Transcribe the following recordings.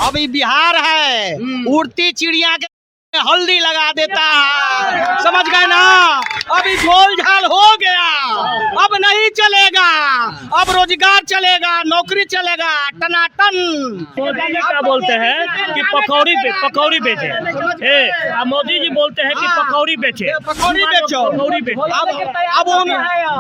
अभी बिहार है, उड़ती चिड़िया के हल्दी लगा देता है, समझ गए ना। अभी झोल झाल हो गया, अब नहीं चलेगा, अब रोजगार चलेगा, नौकरी चलेगा, टनाटन। क्या बोलते हैं कि पकौड़ी बेचे, मोदी जी बोलते हैं कि पकौड़ी बेचे, पकौड़ी बेचो, पकौड़ी बेचे। अब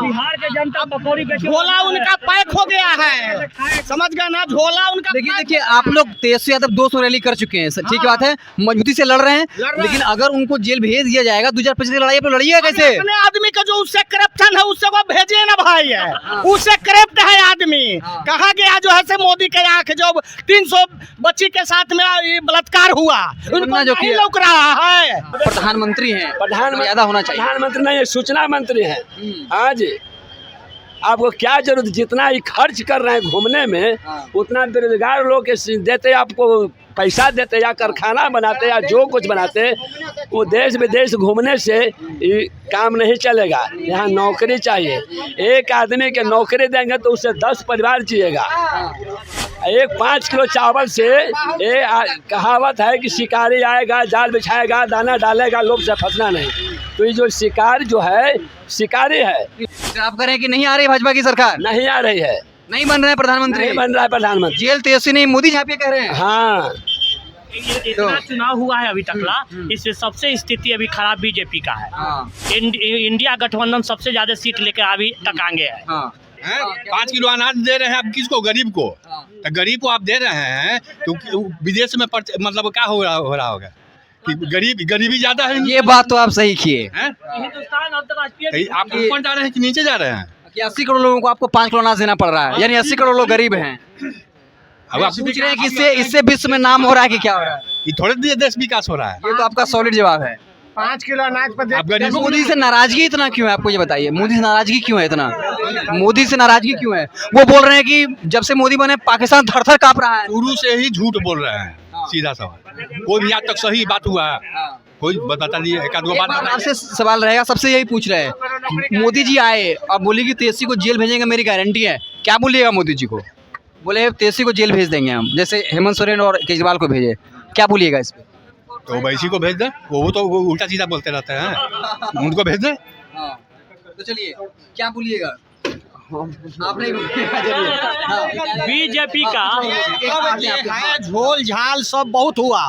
बिहार के जनता पकौड़ी बेचे, झोला उनका पैक हो गया है, समझ गए ना, झोला उनका। देखिए आप लोग तेजस्वी यादव 200 रैली कर चुके हैं, ठीक बात है, मजबूती से लड़ रहे हैं, लेकिन अगर उनको जेल भेज दिया जाएगा 2025 की लड़ाई आप लड़िएगा कैसे? अपने आदमी का जो उससे करप्शन है उससे वो भेजे ना भाई है, उससे करप्ट है आदमी। कहा गया जो है से मोदी के आंख जो 300 बच्ची के साथ में बलात्कार हुआ, उनको जो नहीं लौक रहा है। प्रधानमंत्री हैं, प्रधानमंत्री ज्यादा होना चाहिए। प्रधानमंत्री नहीं, सूचना मंत्री है। हाँ जी, आपको क्या जरूरत, जितना ही खर्च कर रहे हैं घूमने में, उतना बेरोजगार लोग के देते, आपको पैसा देते या कारखाना बनाते या जो कुछ बनाते, वो देश विदेश घूमने से काम नहीं चलेगा। यहाँ नौकरी चाहिए, एक आदमी के नौकरी देंगे तो उससे 10 परिवार जिएगा। एक 5 किलो चावल से कहावत है कि शिकारी आएगा, जाल बिछाएगा, दाना डालेगा, लोग से फंसना नहीं। तो ये जो शिकार जो है, शिकारी है। आप कह रहे हैं कि नहीं आ रही भाजपा की सरकार, नहीं आ रही है, नहीं बन रहे हैं प्रधानमंत्री, नहीं बन रहा है प्रधानमंत्री। जेल तेजस्वी नहीं, मोदी झापिया कह रहे हैं। हाँ, इतना चुनाव हुआ है अभी तकला, इससे सबसे स्थिति अभी खराब बीजेपी का है। इंडिया गठबंधन सबसे ज्यादा सीट लेकर अभी तक आगे है। 5 किलो अनाज दे रहे हैं आप किसको? गरीब को। तो गरीब को आप दे रहे हैं तो विदेश में मतलब क्या हो रहा होगा कि गरीबी ज्यादा है। ये बात तो आप सही किए। हिंदुस्तान अंतर्राष्ट्रीय आप ऊपर जा रहे हैं कि नीचे जा रहे हैं? कि 80 करोड़ लोगों को आपको 5 किलो अनाज देना पड़ रहा है, यानी 80 करोड़ लोग गरीब हैं। अब आप पूछ रहे हैं कि इससे विश्व में नाम हो रहा है कि क्या हो रहा है? ये थोड़े देश विकास हो रहा है। ये तो आपका सॉलिड जवाब है। 5 किलो अनाज पर मोदी से नाराजगी इतना क्यों है, आपको ये बताइए, मोदी से नाराजगी क्यों है इतना? मोदी से नाराजगी क्यों है? वो बोल रहे हैं कि जब से मोदी बने पाकिस्तान थर-थर कांप रहा है। शुरू से ही झूठ बोल रहे हैं, सीधा सवाल। कोई भी आज तक सही बात हुआ है? कोई बता दिए, एक आध दो बात। आपसे सवाल रहेगा, सबसे यही पूछ रहे हैं, मोदी जी आए और बोले कि तेजस्वी को जेल भेजेंगे, मेरी गारंटी है, क्या बोलिएगा मोदी जी को? बोले तेजस्वी को जेल भेज देंगे हम, जैसे हेमंत सोरेन और केजरीवाल को भेजे, क्या बोलिएगा इस पे? तो वैसी को भेज दें, वो तो उल्टा सीधा बोलते रहते हैं, उनको भेज दें। तो चलिए, क्या बोलिएगा आप? नहीं बोलिएगा। बीजेपी का है, झोल झाल सब बहुत हुआ।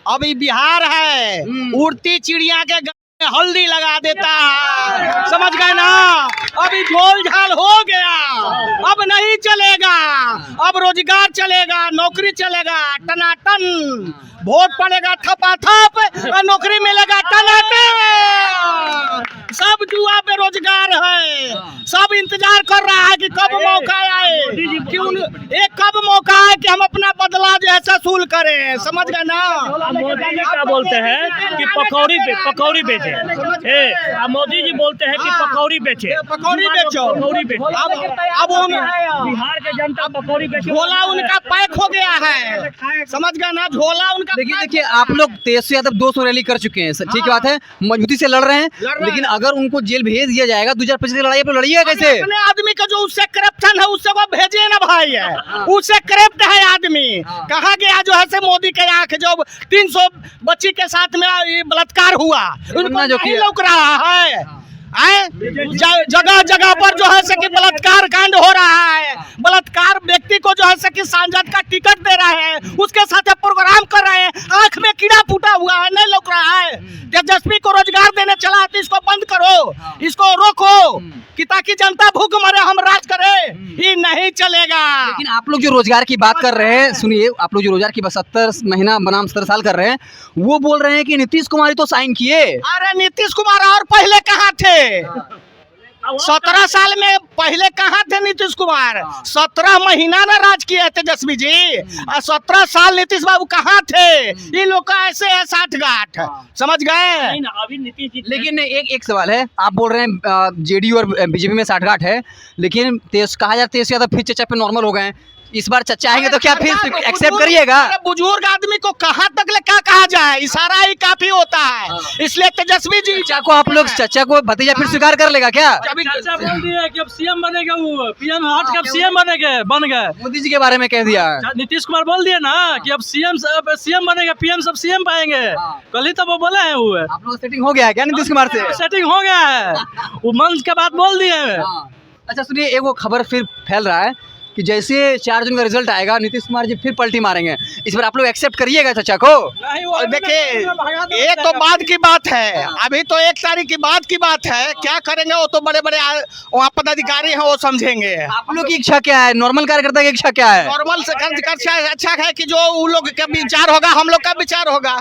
अभी बिहार है, उड़ती चिड़िया के हल्दी लगा देता है, समझ गए ना। अभी झोल झाल हो गया, अब नहीं चलेगा, अब रोजगार चलेगा, नौकरी चलेगा, टनाटन। वोट पड़ेगा थपाथप और नौकरी मिलेगा टनाटन। सब जुआ पे रोजगार है, सब इंतजार कर रहा है कि कब मौका आए, क्यों एक कब मौका आए कि हम अपना बदला जो है वसूल करें, समझ गए ना। मोदी जी क्या बोलते हैं कि पकौड़ी बेचे, मोदी जी बोलते हैं कि पकौड़ी बेचे, पकौड़ी बेचो, पकौड़ी बेचे। अब बिहार के जनता पकौड़ी बेचे, झोला उनका पैक हो गया है, समझ गए ना, झोला उनका। देखिए आप लोग तेजस्वी यादव 200 रैली कर चुके हैं, ठीक बात है, मजबूती से लड़ रहे हैं, लेकिन अगर उनको जेल भेज दिया जाएगा 2025 की लड़ाई आप लड़िएगा कैसे? अपने आदमी का जो उससे करप्शन है उससे वो भेजे ना भाई है, उससे करप्ट है आदमी। कहा गया जो है से मोदी के आंख जो 300 बच्ची के साथ में बलात्कार हुआ, उनको नहीं लौक रहा है। जगह जगह पर जो है से कि बलात्कार कांड हो रहा है, बलात्कार व्यक्ति को जो है से कि सांसद का टिकट दे रहे हैं, उसके साथ प्रोग्राम कर रहे हैं, आंख में कीड़ा फूटा हुआ है, नहीं लौक रहा है। तेजस्वी को रोजगार देने चला है तो इसको बंद करो, इसको रोको कि ताकि जनता भूख मरे, हम राज करें, ये नहीं चलेगा। लेकिन आप लोग जो रोजगार की बात कर रहे हैं, सुनिए, आप लोग जो रोजगार की 70 महीना बनाम 70 साल कर रहे हैं, वो बोल रहे हैं कि नीतीश कुमार तो साइन किए। अरे नीतीश कुमार और पहले कहाँ थे? 17 साल में पहले कहाँ थे नीतीश कुमार? 17 महीना ना राज किए तेजस्वी जी, और 17 साल नीतीश बाबू कहाँ थे? ये लोग का ऐसे है 60 गांठ, समझ गए। अभी नीतीश जी। लेकिन एक सवाल है, आप बोल रहे हैं जेडीयू और बीजेपी में 60 गांठ है, लेकिन कहा जाए तेजस्वी यादव फिर चर्चा पे नॉर्मल हो गए हैं, इस बार चचा आएंगे तो क्या फिर एक्सेप्ट करिएगा? अरे बुजुर्ग आदमी को कहाँ तक ले क्या कहा जाए, इशारा ही काफी होता है। इसलिए तेजस्वी जी चचा को आप लोग, चचा को भतीजा फिर स्वीकार कर लेगा क्या? चाचा बोल दिए कि अब सीएम बनेगा, वो पीएम हट के अब सीएम बन गए। मोदी जी के बारे में कह दिया। नीतीश कुमार बोल दिए ना कि अब सीएम बनेगा, पीएम सब सीएम पाएंगे। कल ही तो वो बोले हैं। वो आप लोग सेटिंग हो गया है क्या नीतीश कुमार से? सेटिंग हो गया है, वो मंच के बाद बोल दिए हैं। अच्छा सुनिए, एक वो खबर फिर फैल रहा है कि जैसे 4 जून का रिजल्ट आएगा नीतीश कुमार जी फिर पलटी मारेंगे। इस बार आप लोग एक्सेप्ट करिएगा चचा को? देखिए ये तो बाद की बात है, अभी तो 1 तारीख की बाद की बात है। क्या करेंगे वो तो बड़े बड़े वहाँ पदाधिकारी हैं, वो समझेंगे। आप लोग की इच्छा क्या है? नॉर्मल कार्यकर्ता की इच्छा क्या है? नॉर्मल से अच्छा है कि जो उन लोग का विचार होगा हम लोग का विचार होगा।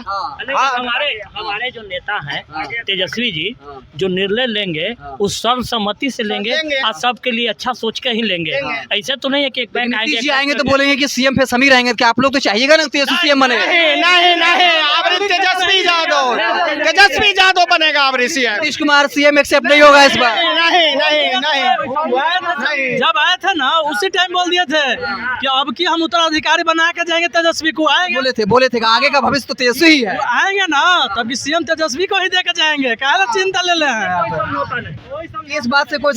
हमारे जो नेता हैं तेजस्वी जी, जो निर्णय लेंगे उस सर्वसम्मति से लेंगे और सबके लिए अच्छा सोच के ही लेंगे। ऐसे तो नहीं है कि एक बैग नीतीश जी आएंगे तो बोलेंगे कि सीएम पे समीर आएंगे, क्या आप लोग तो चाहिएगा ना तेजस्वी सीएम बने? नहीं अब तेजस्वी यादव बनेगा। अब नीतीश कुमार सीएम एक्सेप्ट नहीं होगा इस बार? नहीं। जब आए थे ना उसी टाइम बोल दिए थे कि अब की हम उत्तराधिकारी बना के जाएंगे तेजस्वी को। आएंगे बोले थे कि आगे का भविष्य तो तेजस्वी ही है। आएंगे ना तभी सीएम तेजस्वी को ही देके जाएंगे। काहे चिंता ले ले हैं? इस बात से कोई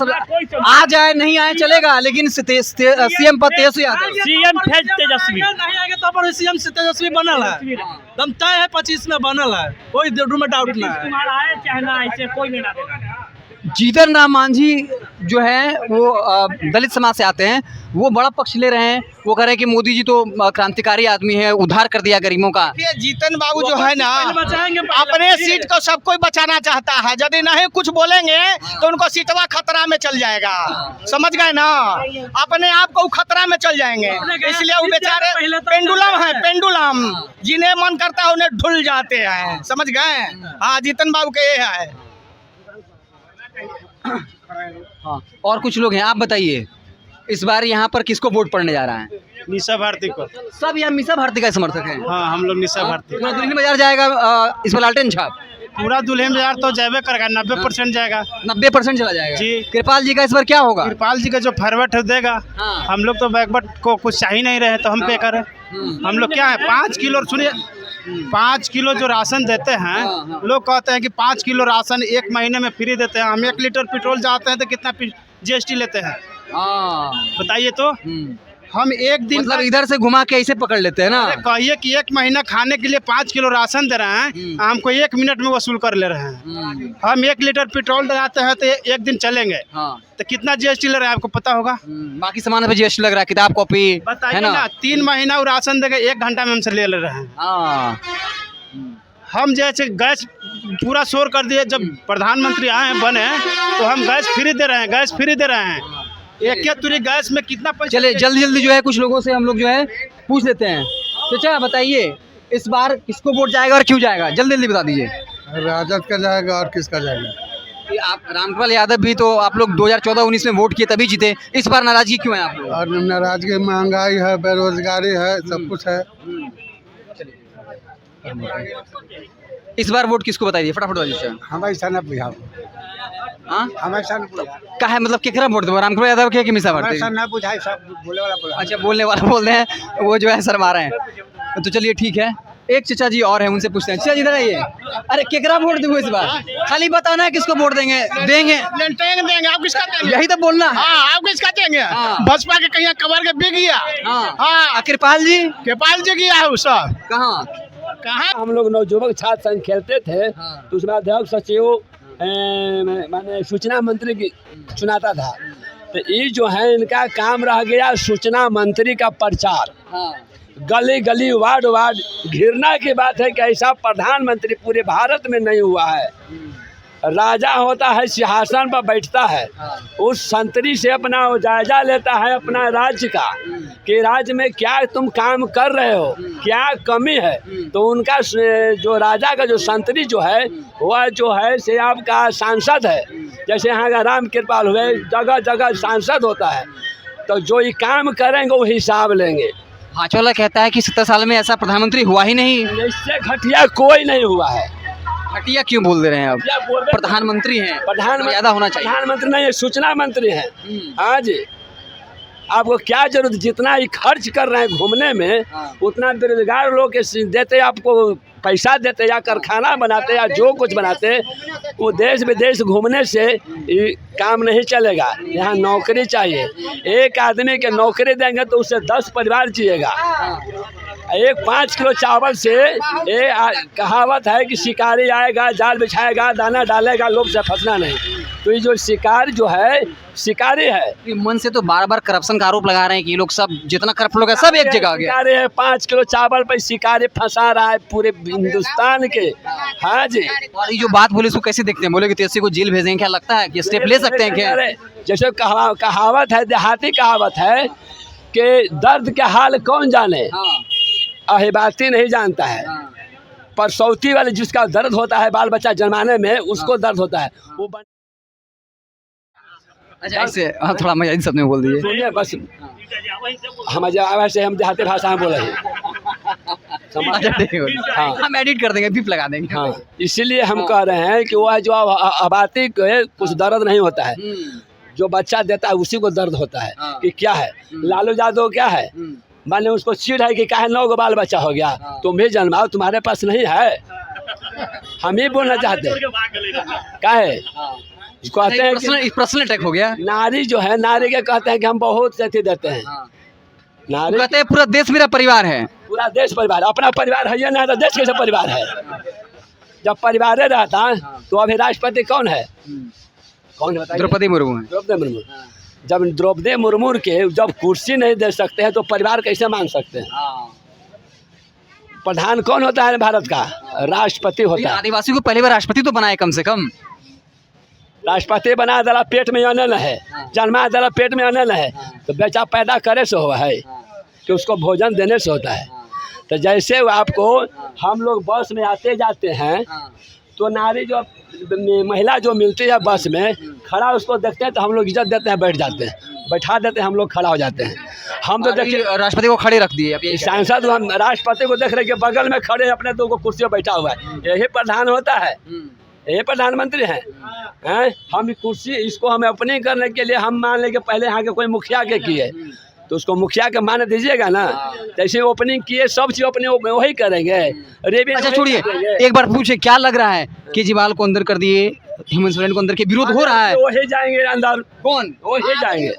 आ जाए नहीं आए चलेगा, लेकिन सीएम पर तेजस्वी आता है। सीएम फेज तेजस्वी नहीं आएगा तो पर सीएम तेजस्वी बनल है, एकदम तय है 25 में बनल है, कोई में डाउट नहीं है। आए चाहे ना ऐसे कोई नहीं ना। जीतन राम मांझी जो है वो दलित समाज से आते हैं, वो बड़ा पक्ष ले रहे हैं। वो कह रहे हैं कि मोदी जी तो क्रांतिकारी आदमी है, उद्धार कर दिया गरीबों का। ये जीतन बाबू जो है ना अपने सीट को सब कोई बचाना चाहता है। यदि नहीं कुछ बोलेंगे तो उनको सीटवा खतरा में चल जाएगा, समझ गए ना? अपने आप को खतरा में चल जाएंगे, इसलिए वो बेचारे पेंडुलम जिन्हें मन करता है उन्हें ढुल जाते हैं, समझ गए? हाँ, जीतन बाबू के ये है। हाँ, और कुछ लोग हैं, आप बताइए इस बार यहाँ पर किसको वोट पड़ने जा रहा है? निशा भारती को। सब यहाँ मीसा भारती का समर्थक है। हाँ, हम लोग निशा भारती। पूरा दुल्हिन बाजार जाएगा इस बार लालटेन छाप? पूरा दुल्हिन बाजार तो जाएगा करेगा, 90% जाएगा। 90% चला जाएगा जी। कृपाल जी का इस बार क्या होगा? कृपाल जी का जो फॉरवर्ड देगा। हाँ। हम लोग तो बैकवर्ड को कुछ चाहिए नहीं रहे तो हम पे करें। हम लोग क्या है 5 किलो, सुनिए 5 किलो जो राशन देते हैं, लोग कहते हैं कि 5 किलो राशन 1 महीने में फ्री देते हैं। हम 1 लीटर पेट्रोल जाते हैं तो कितना GST लेते हैं, बताइए तो। हम एक दिन मतलब इधर से घुमा के ऐसे पकड़ लेते हैं ना। कहिए कि 1 महीना खाने के लिए 5 किलो राशन दे रहे हैं, हमको 1 मिनट में वसूल कर ले रहे हैं। हम 1 लीटर पेट्रोल डलाते हैं तो 1 दिन चलेंगे, तो कितना GST ले रहा है आपको पता होगा? बाकी सामान पे GST लग रहा है, किताब कॉपी बताइए ना। 3 महीना वो राशन देगा, 1 घंटा में हमसे ले रहे हैं। हम जैसे गैस पूरा शोर कर दिए, जब प्रधानमंत्री आए बने तो हम गैस फ्री दे रहे हैं। एक तुरी गैस में कितना पैसा? चले जल्दी जो है कुछ लोगों से हम लोग जो है पूछ लेते हैं। चाचा बताइए इस बार किसको वोट जाएगा और क्यों जाएगा? जल्दी बता दीजिए। राजद का जाएगा और किसका जाएगा? आप रामकृपाल यादव भी तो आप लोग 2014-19 में वोट किए तभी जीते, इस बार नाराजगी क्यों है आप लोग? और नाराजगी, महंगाई है, बेरोजगारी है, सब कुछ है। इस बार वोट किसको बताइए फटाफट बताइए। हमेशा न बुझाओ, हमेशा न का है मतलब केकरा वोट देबो? रामकृपाल यादव के कि मीसा भारती? न बुझाई, सब बोले वाला बोला। अच्छा, बोलने वाला बोल रहे हैं, वो जो है शर्मा रहे हैं। तो चलिए ठीक है, एक चचा जी और हैं, उनसे पूछते हैं। चचा जी इधर आइए। अरे केकरा वोट देबो इस बार? खाली बताना है किसको वोट देंगे। आप किसका देंगे? यही तो बोलना है। हाँ, आप किसका देंगे? बसपा के कहीं कबर के बिक गया। हाँ, कृपाल जी गया है वो सब कहाँ? हम लोग नवयुवक छात्र संघ खेलते थे तो उसमें अध्यक्ष सचिव माने सूचना मंत्री की चुनाता था। तो ये जो है इनका काम रह गया सूचना मंत्री का प्रचार। गली गली वार्ड वार्ड घिरना की बात है कि ऐसा प्रधानमंत्री पूरे भारत में नहीं हुआ है। राजा होता है, सिंहासन पर बैठता है, उस संतरी से अपना जायजा लेता है अपना राज्य का कि राज्य में क्या तुम काम कर रहे हो, क्या कमी है। तो उनका जो राजा का जो संतरी जो है वह जो है से आपका सांसद है। जैसे यहाँ का राम कृपाल हुए, जगह जगह सांसद होता है, तो जो ये काम करेंगे वो हिसाब लेंगे। भाजपा कहता है कि 70 साल में ऐसा प्रधानमंत्री हुआ ही नहीं। इससे घटिया कोई नहीं हुआ है। घटिया क्यों बोल दे रहे हैं? अब प्रधानमंत्री हैं, प्रधानमंत्री ज्यादा होना चाहिए। प्रधानमंत्री नहीं है, सूचना मंत्री है। हाँ जी, आपको क्या जरूरत, जितना ही खर्च कर रहे हैं घूमने में उतना बेरोजगार लोग के देते, आपको पैसा देते या कारखाना बनाते या जो कुछ बनाते, वो देश विदेश घूमने से ये काम नहीं चलेगा। यहाँ नौकरी चाहिए। एक आदमी के नौकरी देंगे तो उससे 10 परिवार जिएगा। एक 5 किलो चावल से कहावत है कि शिकारी आएगा, जाल बिछाएगा, दाना डालेगा, लोभ से फंसना नहीं। तो ये जो शिकार जो है शिकारी है। मन से तो बार बार करप्शन का आरोप लगा रहे हैं कि ये लोग सब जितना करप्ट लोग है सब एक जगह आ गया। शिकारी है, 5 किलो चावल पर शिकारी फंसा रहा है पूरे हिंदुस्तान के। हाँ जी। और ये जो बात बोले इसको कैसे देखते हैं? बोले कि तेजस्वी को जेल भेजेंगे, क्या लगता है कि स्टेप ले सकते हैं क्या? जैसे कहावत है, देहाती कहावत है कि दर्द के हाल कौन जाने, अहिबाती नहीं जानता है। पर सौती वाले जिसका दर्द होता है बाल बच्चा जन्माने में, उसको दर्द होता है। वो अच्छा, ऐसे थोड़ा मजा सब में बोल दीजिए। सुनिए बस, हम वैसे हम देहाती भाषा में बोले हैं। हाँ, हम एडिट कर देंगे, बीप लगा देंगे। हाँ, इसीलिए हम कह रहे हैं कि वो जो आबादी को कुछ दर्द नहीं होता है, जो बच्चा देता है उसी को दर्द होता है। कि क्या है लालू यादव, क्या है माने उसको चिढ़ है कि काहे 9 बाल बच्चा हो गया, तुम भी जन्माओ, तुम्हारे पास नहीं है। हम ही बोलना चाहते हैं क्या है, कहते हैं कि पर्सनल अटैक हो गया। नारी जो है, नारी के कहते हैं कि हम बहुत अथी देते हैं। नारी कहते हैं पूरा देश मेरा परिवार है। पूरा देश परिवार, अपना परिवार है या ना, तो देश कैसे परिवार है? जब परिवार रहता तो अभी राष्ट्रपति कौन है? कौन है? द्रौपदी मुर्मू। द्रौपदी मुर्मू। जब द्रौपदी मुर्मू के जब कुर्सी नहीं दे सकते हैं तो परिवार कैसे मान सकते हैं? प्रधान कौन होता है भारत का? राष्ट्रपति होता है। आदिवासी को पहली बार राष्ट्रपति तो बनाए कम से कम। राष्ट्रपति बना दला पेट में अनल है, जन्मा दला पेट में अनल है, तो बेचा पैदा करे से हुआ है कि उसको भोजन देने से होता है। तो जैसे आपको हम लोग बस में आते जाते हैं तो नारी जो महिला जो मिलती है बस में खड़ा, उसको देखते हैं तो हम लोग इज्जत देते हैं, बैठ जाते हैं, बैठा देते हैं, हम लोग खड़ा हो जाते हैं। हम तो देखिए राष्ट्रपति को खड़े रख दिए। सांसद हम राष्ट्रपति को देख रहे कि बगल में खड़े अपने 2 कुर्सी पर बैठा हुआ है। यही प्रधान होता है, ये प्रधानमंत्री हैं। हम कुर्सी इसको हमें अपने करने के लिए हम मान लें कि पहले यहाँ के कोई मुखिया के किए तो उसको मुखिया के मान दीजिएगा ना। जैसे ओपनिंग किए सब चीज अपने वही करेंगे। अच्छा छोड़िए, एक बार पूछे क्या लग रहा है, केजरीवाल को अंदर कर दिए, हेमंत सोरेन को अंदर के विरोध हो रहा है? वही जाएंगे अंदर। कौन? वही जाएंगे।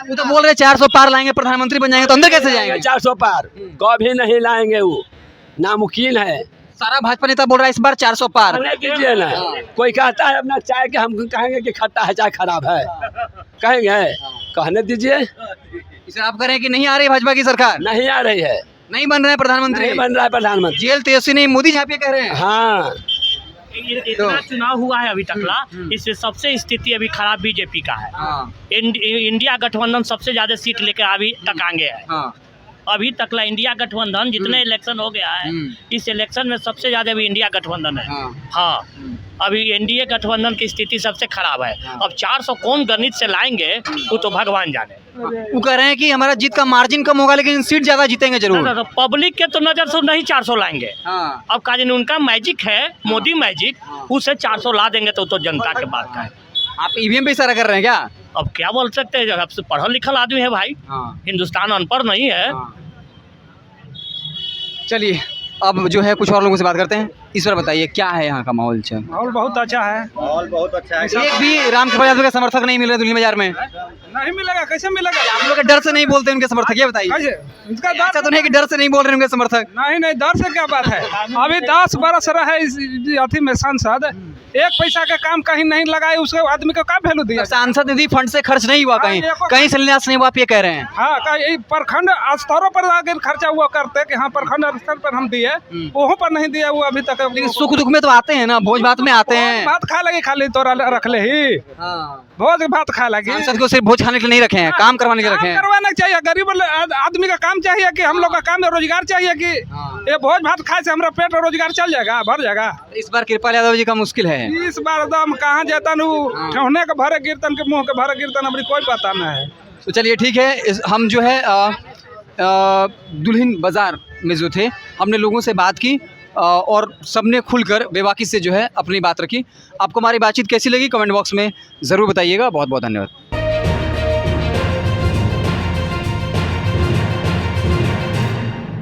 वो तो बोल रहे 400 पार लाएंगे, प्रधानमंत्री बन जाएंगे, तो अंदर कैसे जाएंगे? 400 पार कभी नहीं लाएंगे, वो नामुमकिन है। सारा भाजपा नेता बोल रहा है इस बार 400 पार। कीजिए ना, कोई कहता है अपना चाय के, हम कहेंगे कि खट्टा है, चाय खराब है, कहेंगे? कहने दीजिए। इसे आप कह रहे हैं कि नहीं आ रही भाजपा की सरकार? नहीं आ रही है, नहीं बन रहा है प्रधानमंत्री, नहीं बन रहा है प्रधानमंत्री। जेल तेजस्वी नहीं, मोदी झापिया कह रहे हैं। हाँ, इतना चुनाव हुआ है अभी तकला, इससे सबसे स्थिति अभी खराब बीजेपी का है। इंडिया गठबंधन सबसे ज्यादा सीट लेकर अभी तक आगे है। अभी तकला इंडिया गठबंधन जितने इलेक्शन हो गया है, इस इलेक्शन में सबसे ज्यादा अभी इंडिया गठबंधन है। हाँ, अभी एनडीए गठबंधन की स्थिति सबसे खराब है। अब 400 कौन गणित से लाएंगे वो तो भगवान जाने। वो कह रहे हैं कि हमारा जीत का मार्जिन कम होगा लेकिन सीट ज्यादा जीतेंगे जरूर। पब्लिक के तो नजर से नहीं 400 लाएंगे। अब का दिन उनका मैजिक है, मोदी मैजिक, उसे 400 ला देंगे तो जनता के बात का है। आप ईवीएम पे इशारा कर रहे हैं क्या? अब क्या बोल सकते हैं, जब से पढ़ा लिखल आदमी है भाई। हिंदुस्तान अनपढ़ नहीं है। चलिए अब जो है कुछ और लोगों से बात करते हैं। इस बार बताइए क्या है यहाँ का माहौल? माहौल बहुत अच्छा है, माहौल बहुत अच्छा है। एक भी राम कृपाल यादव का समर्थक नहीं मिल रहे दिल्ली बाजार में? नहीं मिलेगा, कैसे मिलेगा? आप लोग के डर से नहीं बोलते उनके समर्थक, ये बताइए। उनका ऐसा तो नहीं कि डर से नहीं बोल रहे उनके समर्थक? नहीं, डर से क्या बात है। अभी 10 बरस रहे इस अथी में सांसद, एक पैसा का काम कहीं नहीं लगाए, उसके आदमी को क्या वैल्यू दिया? सांसद निधि फंड से खर्च नहीं हुआ, कहीं शिलान्यास नहीं हुआ, आप ये कह रहे हैं? हाँ, कहीं प्रखंड स्तरों पर अगर खर्चा हुआ करते कि हाँ प्रखंड स्तर पर हम दिए, वहाँ पर नहीं दिया वो अभी तक। सुख दुख में तो आते हैं ना, भोज भात में आते हैं। भात खा लगे, खाली तो रख ले ही, भोज भात खा लगे। सांसद को सिर्फ भोज खाने के लिए नहीं रखे हैं, काम करवाने के लिए रखे हैं। करवाना चाहिए, गरीब आदमी का काम चाहिए कि हम लोग का काम रोजगार चाहिए कि ये भोज भात खाए से हमारा पेट रोजगार चल जाएगा, भर जाएगा। इस बार कृपाल यादव जी का मुश्किल है। इस बार दम कहाँ जाता ठहने के भरे कीर्तन के मुँह के भरे कीर्तन हमारी कोई पता नहीं है। तो चलिए ठीक है, हम जो है दुल्हिन बाजार में जो थे हमने लोगों से बात की और सबने खुलकर बेबाकी से जो है अपनी बात रखी। आपको हमारी बातचीत कैसी लगी कमेंट बॉक्स में ज़रूर बताइएगा। बहुत बहुत धन्यवाद।